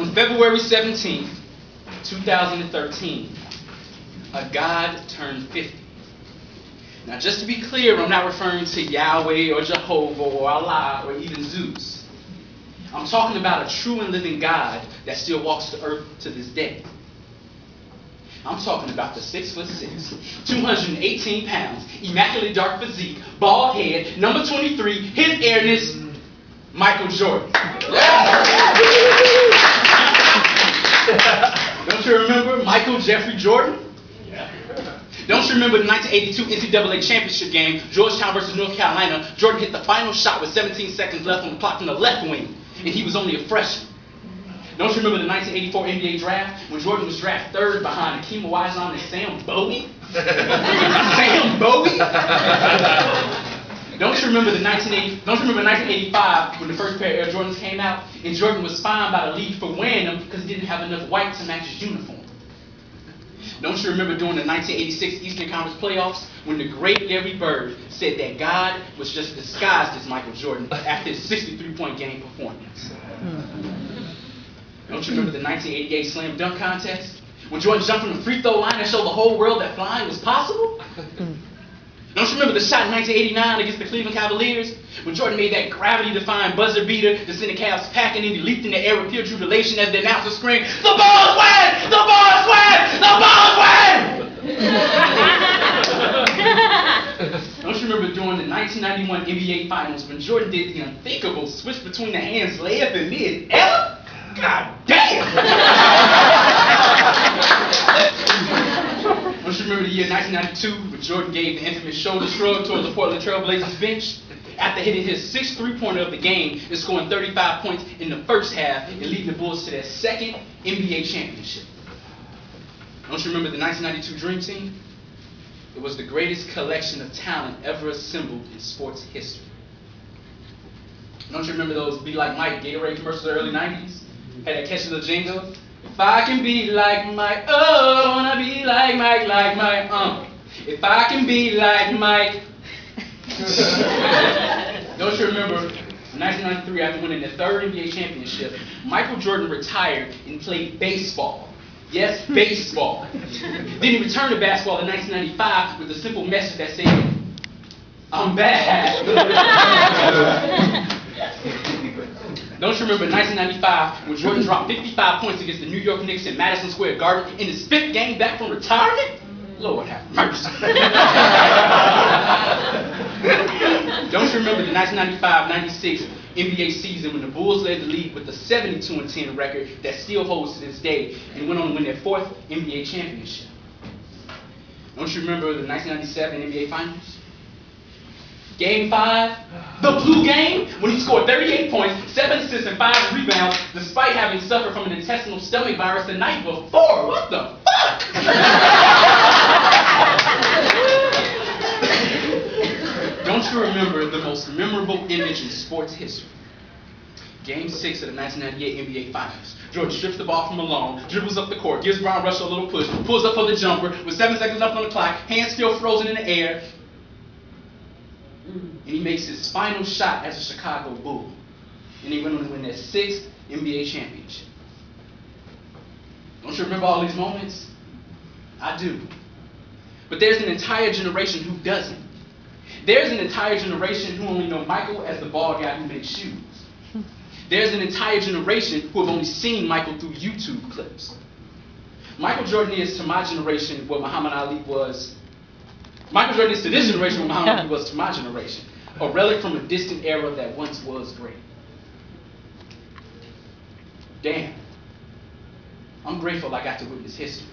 On February 17th, 2013, a god turned 50. Now, just to be clear, I'm not referring to Yahweh or Jehovah or Allah or even Zeus. I'm talking about a true and living God that still walks the earth to this day. I'm talking about the 6'6", 218 pounds, immaculate dark physique, bald head, number 23, his airness, Michael Jordan. Don't you remember Michael Jeffrey Jordan? Don't you remember the 1982 NCAA championship game, Georgetown versus North Carolina? Jordan hit the final shot with 17 seconds left on the clock from the left wing, and he was only a freshman. Don't you remember the 1984 NBA draft when Jordan was drafted third behind Akeem Olajuwon and Sam Bowie? Sam Bowie? Don't you remember 1985 when the first pair of Air Jordans came out and Jordan was fined by the league for wearing them because he didn't have enough white to match his uniform? Don't you remember during the 1986 Eastern Conference playoffs when the great Larry Bird said that God was just disguised as Michael Jordan after his 63-point game performance? Don't you remember the 1988 Slam Dunk Contest when Jordan jumped from the free throw line and showed the whole world that flying was possible? Don't you remember the shot in 1989 against the Cleveland Cavaliers when Jordan made that gravity-defying buzzer beater to send the Cavs packing and he leaped in the air with pure jubilation as the announcer screamed, "The ball is wet! The ball is wet! The ball is wet!" Don't you remember during the 1991 NBA Finals when Jordan did the unthinkable switch between the hands layup in mid-air? God damn! Don't you remember the year 1992 when Jordan gave the infamous shoulder shrug toward the Portland Trail Blazers bench after hitting his sixth three-pointer of the game and scoring 35 points in the first half and leading the Bulls to their second NBA championship? Don't you remember the 1992 Dream Team? It was the greatest collection of talent ever assembled in sports history. Don't you remember those Be Like Mike Gatorade commercials of the early 90s? Had that catchy little jingle? If I can be like Mike, oh, I wanna be like Mike, If I can be like Mike. Don't you remember, in 1993, after winning their third NBA championship, Michael Jordan retired and played baseball. Yes, baseball. Then he returned to basketball in 1995 with a simple message that said, "I'm back." Don't you remember 1995 when Jordan dropped 55 points against the New York Knicks in Madison Square Garden in his fifth game back from retirement? Lord have mercy. Don't you remember the 1995-96 NBA season when the Bulls led the league with a 72-10 record that still holds to this day and went on to win their fourth NBA championship? Don't you remember the 1997 NBA Finals? Game 5, the blue game, when he scored 38 points, 7 assists, and 5 rebounds, despite having suffered from an intestinal stomach virus the night before. What the fuck? Don't you remember the most memorable image in sports history? Game 6 of the 1998 NBA Finals. Jordan strips the ball from Malone, dribbles up the court, gives Brown Russell a little push, pulls up for the jumper, with 7 seconds left on the clock, hands still frozen in the air, and he makes his final shot as a Chicago Bull. And he went on to win their 6th NBA championship. Don't you remember all these moments? I do. But there's an entire generation who doesn't. There's an entire generation who only know Michael as the bald guy who makes shoes. There's an entire generation who have only seen Michael through YouTube clips. Michael Jordan is to my generation what Muhammad Ali was. Michael Jordan is to this generation what Muhammad Ali was to my generation. A relic from a distant era that once was great. Damn. I'm grateful I got to witness history.